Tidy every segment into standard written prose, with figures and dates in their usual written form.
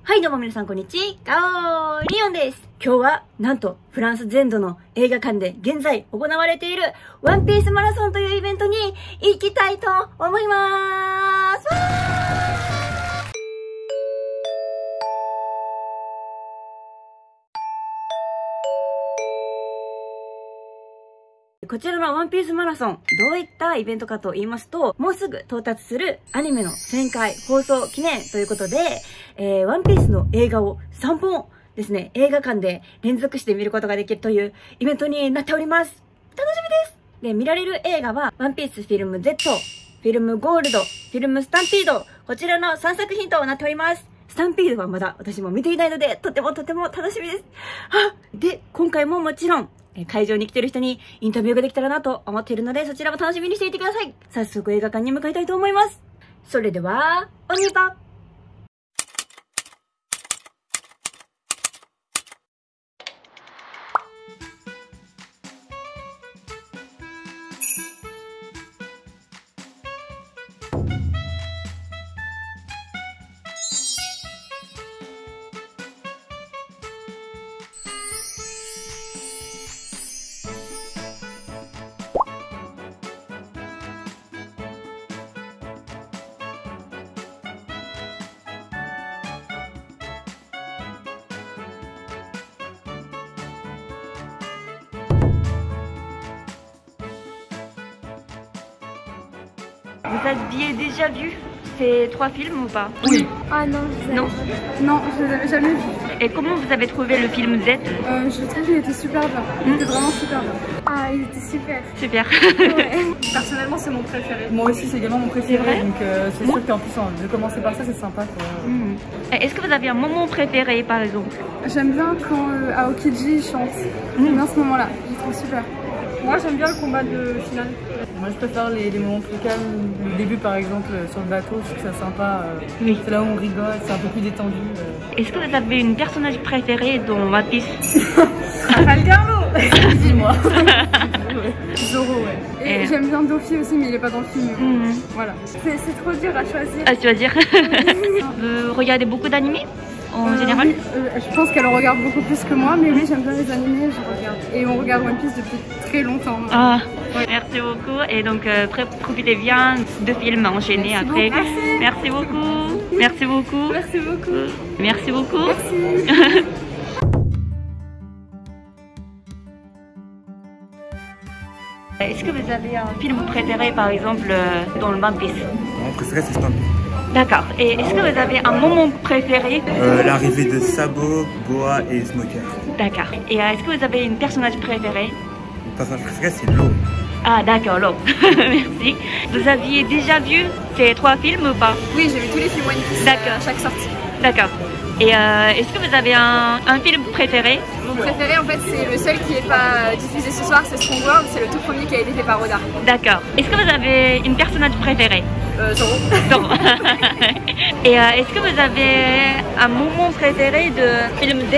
はいどうも皆さんこんにちは、ガオーリオンです。今日はなんとフランス全土の映画館で現在行われているワンピースマラソンというイベントに行きたいと思います。こちらのワンピースマラソン、どういったイベントかと言いますと、もうすぐ到達するアニメの1000回放送記念ということで、ワンピースの映画を3本ですね、映画館で連続して見ることができるというイベントになっております。楽しみです。で、見られる映画は、ワンピースフィルム Z、フィルムゴールド、フィルムスタンピード、こちらの3作品となっております。スタンピードはまだ私も見ていないので、とても楽しみです。で、今回ももちろん、会場に来てる人にインタビューができたらなと思っているので、そちらも楽しみにしていてください。早速映画館に向かいたいと思います。それでは、おにば。Vous aviez déjà vu ces 3 films ou pas? Oui. Ah non, Non. Non, je l'avais jamais vu. Et comment vous avez trouvé le film Z? Je trouve qu'il était super bien. Il était vraiment super bien. Ah, il était super. Super. Ouais. Personnellement, c'est mon préféré. Moi aussi, c'est également mon préféré. Donc, c'est sûr qu'en plus, de commencer par ça, c'est sympa. Est-ce que vous avez un moment préféré par exemple? J'aime bien quand Aokiji chante. J'aime bien ce moment-là. Je le trouve super. Moi, j'aime bien le combat de finale. Moi, je préfère les moments plus calmes. Le début, par exemple, sur le bateau, je trouve ça sympa. Oui. C'est là où on rigole, c'est un peu plus détendu. Est-ce que vous avez une personnage préférée dans One Piece? Falcarlo. Dis-moi. Zoro, ouais. Et j'aime bien Dofi aussi, mais il est pas dans le film. Voilà. C'est trop dur à choisir. À choisir. Vous regardez beaucoup d'animés en général? Oui, je pense qu'elle en regarde beaucoup plus que moi, mais oui, j'aime bien les animés, je regarde. Et on regarde One Piece depuis très longtemps. Ah, ouais. Merci beaucoup. Et donc, profitez bien de films enchaînés après. Merci beaucoup. Merci beaucoup. Merci beaucoup. Merci beaucoup. Merci. Est-ce que vous avez un film préféré, par exemple, dans le One Piece? Mon préféré, c'est Stampede. D'accord. Et est-ce que vous avez un moment préféré? L'arrivée de Sabo, Boa et Smoker. D'accord. Et est-ce que vous avez une personnage préféré? Mon personnage préféré, c'est Lo. Ah d'accord, Lo. Merci. Vous aviez déjà vu ces 3 films ou pas? Oui, j'ai vu tous les films One Piece. D'accord. À chaque sortie. D'accord. Et est-ce que vous avez un film préféré? Mon préféré, en fait, c'est le seul qui n'est pas diffusé ce soir, c'est Strongworld. C'est le tout premier qui a été fait par Oda. D'accord. Est-ce que vous avez une personnage préférée? Zoro. Zoro. Et est-ce que vous avez un moment préféré de film Z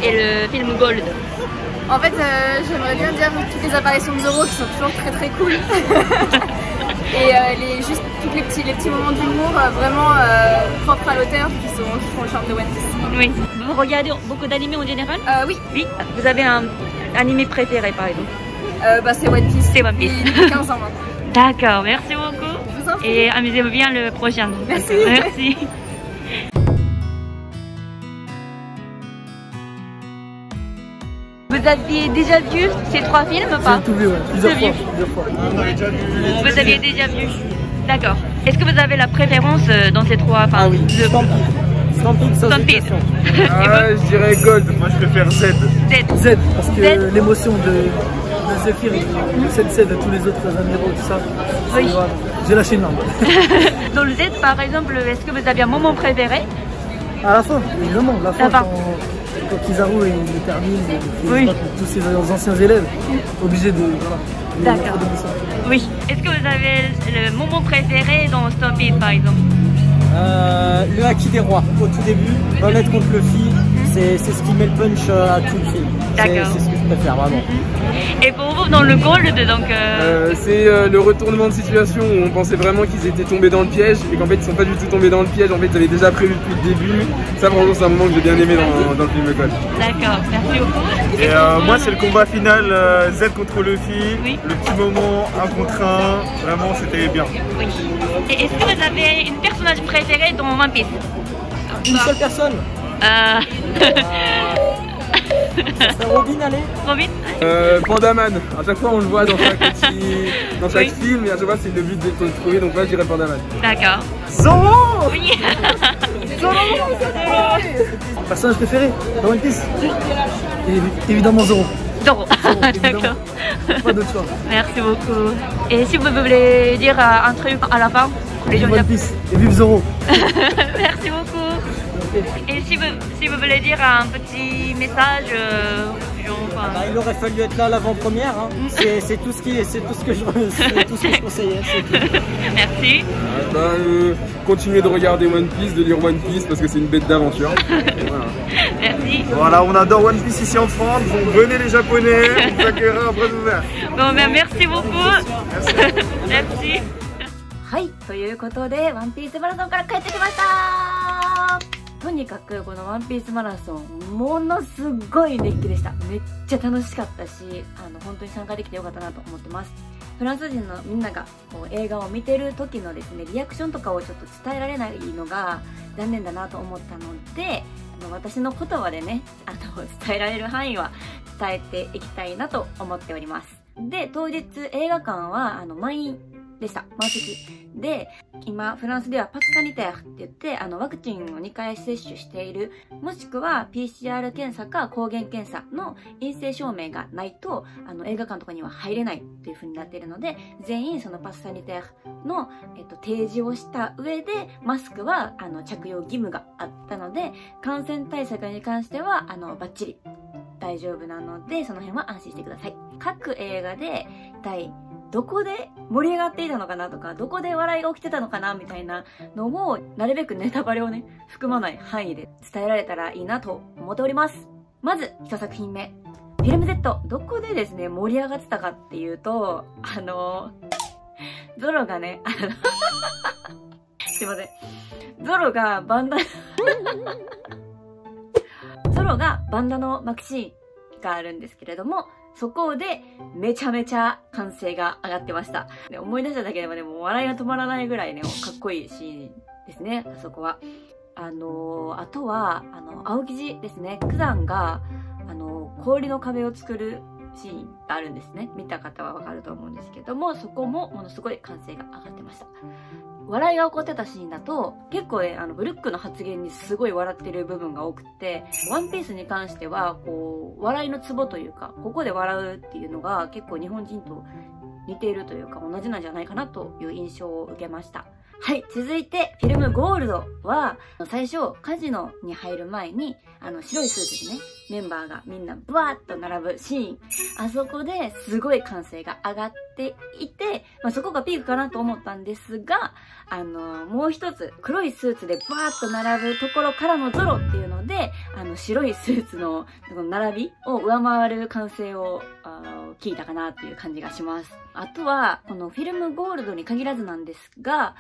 et le film Gold? En fait, j'aimerais bien dire toutes les apparitions de Zoro qui sont toujours très cool. Et juste tous les petits moments d'humour vraiment propres à l'auteur qui font le charme de One Piece. Oui. Vous regardez beaucoup d'animés en général? Oui. Oui. Vous avez un animé préféré par exemple? C'est One Piece. C'est One Piece. Depuis 15 ans maintenant. D'accord, merci beaucoup. Je vous en prie. Et amusez-vous bien le prochain. Merci. Merci. Vous aviez déjà vu ces 3 films ou pas? J'ai tout vu, ouais. Plusieurs fois. Vous aviez déjà vu? D'accord. Est-ce que vous avez la préférence dans ces 3? Ah oui, Stampede, sans hésitation. Je dirais Gold. Moi, je préfère Z. Z, parce que l'émotion de Zephyr, le sensei de tous les autres amiraux, tout ça. Oui. J'ai lâché une langue. Dans le Z, par exemple, est-ce que vous avez un moment préféré? À la fin, évidemment. La fin, quand Kizaru il termine, il tous ses anciens élèves, obligés de. Voilà, d'accord. Oui. Est-ce que vous avez le moment préféré dans Stampede, par exemple? Le Haki des rois, au tout début, remettre contre Luffy, c'est ce qui met le punch à tout le film. D'accord. préfère vraiment. Et pour vous, dans le Gold, donc... C'est le retournement de situation où on pensait vraiment qu'ils étaient tombés dans le piège et qu'en fait ils sont pas du tout tombés dans le piège, en fait ils avaient déjà prévu depuis le début. Ça vraiment c'est un moment que j'ai bien aimé dans le film Gold. D'accord, merci beaucoup. Et moi c'est le combat final Z contre Luffy, oui. Le petit moment 1 contre 1, vraiment c'était bien. Oui. Et est-ce que vous avez une personnage préféré dans One Piece? Une seule personne. C'est Robin, allez. Robin. Pandaman. À chaque fois on le voit dans chaque film et à chaque fois c'est le but de le trouver, donc moi je dirais Pandaman. D'accord. Zoro. Oui. Zoro. Personnage préféré dans One Piece? Évidemment Zoro. Zoro. D'accord. Pas d'autre choix. Merci beaucoup. Et si vous voulez dire un truc à la fin? Vive One Piece et vive Zoro. Merci beaucoup. Et si vous voulez dire un petit message, il aurait fallu être là à l'avant-première. Hein. C'est tout ce que je conseillais. Merci. Continuez de regarder One Piece, de lire One Piece parce que c'est une bête d'aventure. Voilà. Merci. Voilà, on adore One Piece ici en France. Donc venez les Japonais, on vous accueillera à bras ouverts. Bon, ben merci beaucoup. Merci. Merci. はい、ということでワンピースマラソンから帰ってきました。とにかくこのワンピースマラソンものすごい熱気でした。めっちゃ楽しかったし、本当に参加できてよかったなと思ってます。フランス人のみんながこう映画を見てる時のですねリアクションとかをちょっと伝えられないのが残念だなと思ったので、私の言葉でね伝えられる範囲は伝えていきたいなと思っております。で、当日映画館は満員でした。満席で、今フランスではパスサニテーって言ってワクチンを2回接種している、もしくは PCR 検査か抗原検査の陰性証明がないと映画館とかには入れないっていう風になっているので、全員そのパスサニテーの、提示をした上でマスクは着用義務があったので、感染対策に関してはバッチリ大丈夫なので、その辺は安心してください。各映画でどこで盛り上がっていたのかなとか、どこで笑いが起きてたのかなみたいなのを、なるべくネタバレをね、含まない範囲で伝えられたらいいなと思っております。まず、1作品目。フィルム Z。どこでですね、盛り上がってたかっていうと、ゾロがね、すいません。ゾロがバンダの巻くシーンがあるんですけれども、そこでめちゃめちゃ歓声が上がってました。で、思い出しただけでもね、もう笑いが止まらないぐらいね、かっこいいシーンですね、あそこは。あとは、青生地ですね。クザンが、氷の壁を作るシーンがあるんですね。見た方はわかると思うんですけども、そこもものすごい歓声が上がってました。笑いが起こってたシーンだと、結構ね、ブルックの発言にすごい笑ってる部分が多くって、ワンピースに関しては、こう、笑いのツボというか、ここで笑うっていうのが結構日本人と似ているというか、同じなんじゃないかなという印象を受けました。はい、続いて、フィルムゴールドは、最初、カジノに入る前に、白いスーツでね、メンバーがみんなブワーッと並ぶシーン。あそこですごい歓声が上がっていて、そこがピークかなと思ったんですが、もう一つ、黒いスーツでバーッと並ぶところからのゾロっていうので、白いスーツの並びを上回る歓声を聞いたかなっていう感じがします。あとは、このフィルムゴールドに限らずなんですが、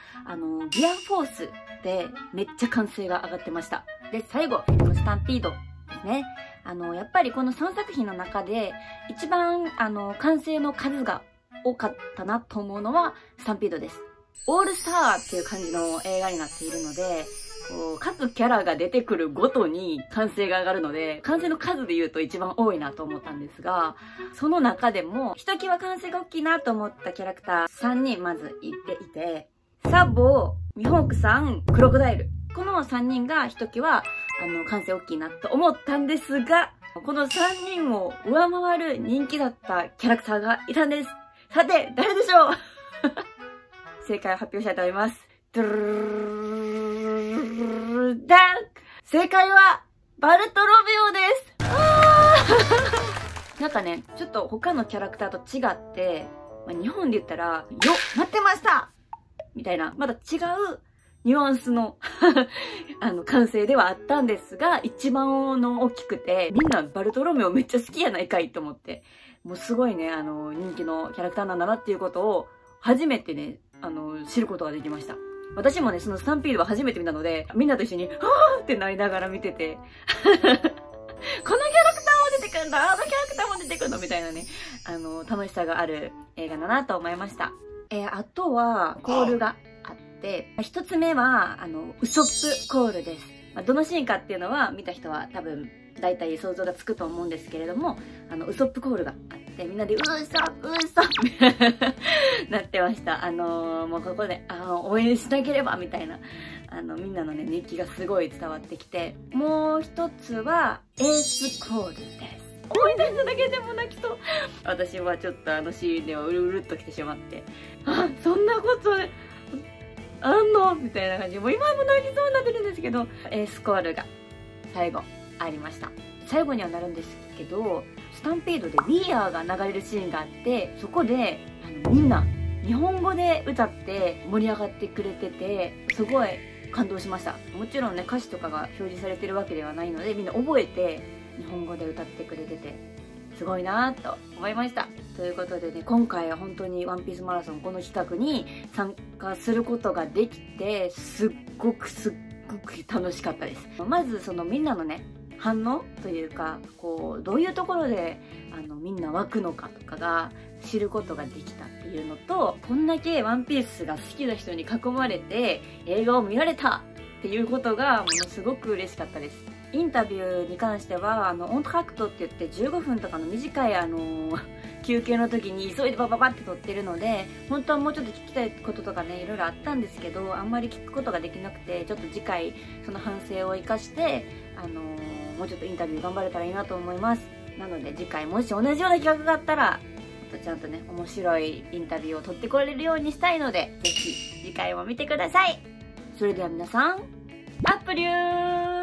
ギアフォースでめっちゃ歓声が上がってました。で、最後、フィルムスタンピードですね。やっぱりこの3作品の中で、一番、歓声の数が多かったなと思うのは、スタンピードです。オールスターっていう感じの映画になっているので、こう各キャラが出てくるごとに歓声が上がるので、歓声の数で言うと一番多いなと思ったんですが、その中でも、ひときわ歓声が大きいなと思ったキャラクター3人まずいて、サボ、ミホークさん、クロコダイル。この3人がひときわ、歓声大きいなと思ったんですが、この3人を上回る人気だったキャラクターがいたんです。さて、誰でしょう正解を発表したいと思います。正解は、バルトロメオです。なんかね、ちょっと他のキャラクターと違って、日本で言ったら、よ、待ってましたみたいな、まだ違うニュアンスの完成ではあったんですが、一番大きくて、みんなバルトロメオめっちゃ好きやないかいと思って、もうすごいね、人気のキャラクターなんだなっていうことを、初めてね、知ることができました。私もね、そのスタンピードは初めて見たので、みんなと一緒に、はぁーってなりながら見てて、このキャラクターも出てくるんだ、あのキャラクターも出てくるのみたいなね、楽しさがある映画だなと思いました。あとは、コールがあって、一つ目は、ウソップコールです。どのシーンかっていうのは、見た人は多分、大体想像がつくと思うんですけれども、ウソップコールがあって、みんなで、うーそってなってました。もうここで、応援しなければみたいな、みんなのね、熱気がすごい伝わってきて、もう一つは、エースコールです。思い出しただけでも泣きそう。私はちょっとシーンではうるうるっと来てしまって、あ、そんなことあんのみたいな感じで、もう今も泣きそうになってるんですけど、エースコールが最後ありました。最後にはなるんですけど、スタンピードで We Are が流れるシーンがあって、そこでみんな日本語で歌って盛り上がってくれてて、すごい感動しました。もちろんね、歌詞とかが表示されてるわけではないので、みんな覚えて日本語で歌ってくれてて、すごいなぁと思いました。ということでね、今回は本当にワンピースマラソンこの企画に参加することができて、すっごく楽しかったです。まずそのみんなのね、反応というか、こう、どういうところでみんな湧くのかとかが知ることができたっていうのと、こんだけワンピースが好きな人に囲まれて映画を見られたっていうことがものすごく嬉しかったです。インタビューに関しては、オントラクトって言って15分とかの短い休憩の時に急いでバババって撮ってるので、本当はもうちょっと聞きたいこととかね、いろいろあったんですけど、あんまり聞くことができなくて、ちょっと次回その反省を生かして、もうちょっとインタビュー頑張れたらいいなと思います。なので次回もし同じような企画があったら、ちゃんとね、面白いインタビューを撮ってこれるようにしたいので、ぜひ次回も見てください。それでは皆さん、アップリュー